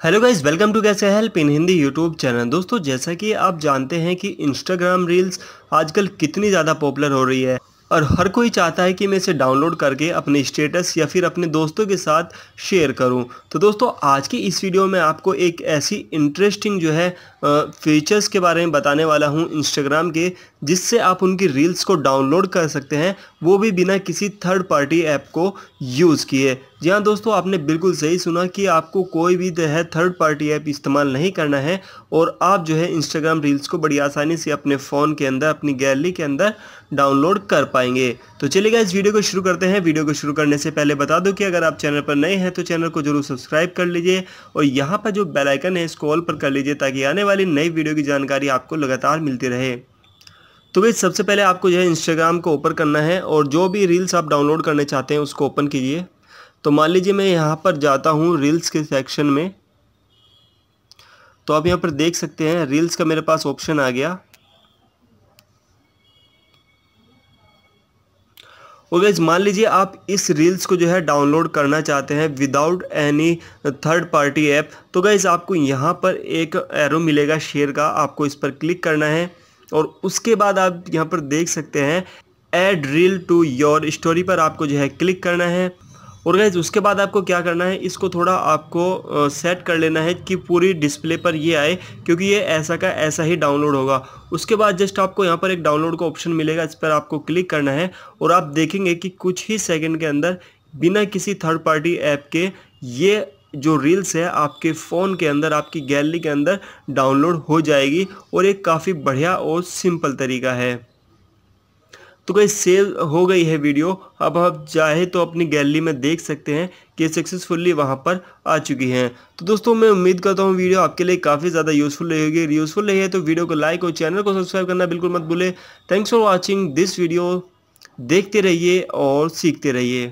Hello guys, welcome to कैसे help in Hindi YouTube channel. दोस्तों, जैसा कि आप जानते हैं कि इंस्टाग्राम रील्स आजकल कितनी ज़्यादा पॉपुलर हो रही है और हर कोई चाहता है कि मैं इसे डाउनलोड करके अपने स्टेटस या फिर अपने दोस्तों के साथ शेयर करूं। तो दोस्तों, आज की इस वीडियो में आपको एक ऐसी इंटरेस्टिंग जो है फीचर्स के बारे में बताने वाला हूं इंस्टाग्राम के, जिससे आप उनकी रील्स को डाउनलोड कर सकते हैं, वो भी बिना किसी थर्ड पार्टी ऐप को यूज़ किए। जी हाँ दोस्तों, आपने बिल्कुल सही सुना कि आपको कोई भी जो है थर्ड पार्टी ऐप इस्तेमाल नहीं करना है और आप जो है इंस्टाग्राम रील्स को बड़ी आसानी से अपने फ़ोन के अंदर, अपनी गैलरी के अंदर डाउनलोड कर पाएंगे। तो चलिए गाइस, वीडियो को शुरू करते हैं। वीडियो को शुरू करने से पहले बता दूं कि अगर आप चैनल पर नए हैं तो चैनल को जरूर सब्सक्राइब कर लीजिए और यहाँ पर जो बेल आइकन है इसको ऑल पर कर लीजिए, ताकि आने वाली नई वीडियो की जानकारी आपको लगातार मिलती रहे। तो गाइस, सबसे पहले आपको जो है इंस्टाग्राम को ओपन करना है और जो भी रील्स आप डाउनलोड करने चाहते हैं उसको ओपन कीजिए। तो मान लीजिए मैं यहाँ पर जाता हूँ रील्स के सेक्शन में, तो आप यहाँ पर देख सकते हैं रील्स का मेरे पास ऑप्शन आ गया। और गाइस, मान लीजिए आप इस रील्स को जो है डाउनलोड करना चाहते हैं without any third party app. तो गाइस, आपको यहाँ पर एक एरो मिलेगा शेयर का, आपको इस पर क्लिक करना है और उसके बाद आप यहाँ पर देख सकते हैं add reel to your story पर आपको जो है क्लिक करना है। और गाइस, उसके बाद आपको क्या करना है, इसको थोड़ा आपको सेट कर लेना है कि पूरी डिस्प्ले पर ये आए, क्योंकि ये ऐसा का ऐसा ही डाउनलोड होगा। उसके बाद जस्ट आपको यहाँ पर एक डाउनलोड का ऑप्शन मिलेगा, इस पर आपको क्लिक करना है और आप देखेंगे कि कुछ ही सेकंड के अंदर बिना किसी थर्ड पार्टी ऐप के ये जो रील्स है आपके फ़ोन के अंदर, आपकी गैलरी के अंदर डाउनलोड हो जाएगी। और एक काफ़ी बढ़िया और सिंपल तरीका है। तो गाइस, सेव हो गई है वीडियो। अब आप चाहे तो अपनी गैलरी में देख सकते हैं कि सक्सेसफुली वहां पर आ चुकी हैं। तो दोस्तों, मैं उम्मीद करता हूँ वीडियो आपके लिए काफ़ी ज़्यादा यूज़फुल रहेगी। यूज़फुल रही है तो वीडियो को लाइक और चैनल को सब्सक्राइब करना बिल्कुल मत भूलें। Thanks for watching this video. देखते रहिए और सीखते रहिए।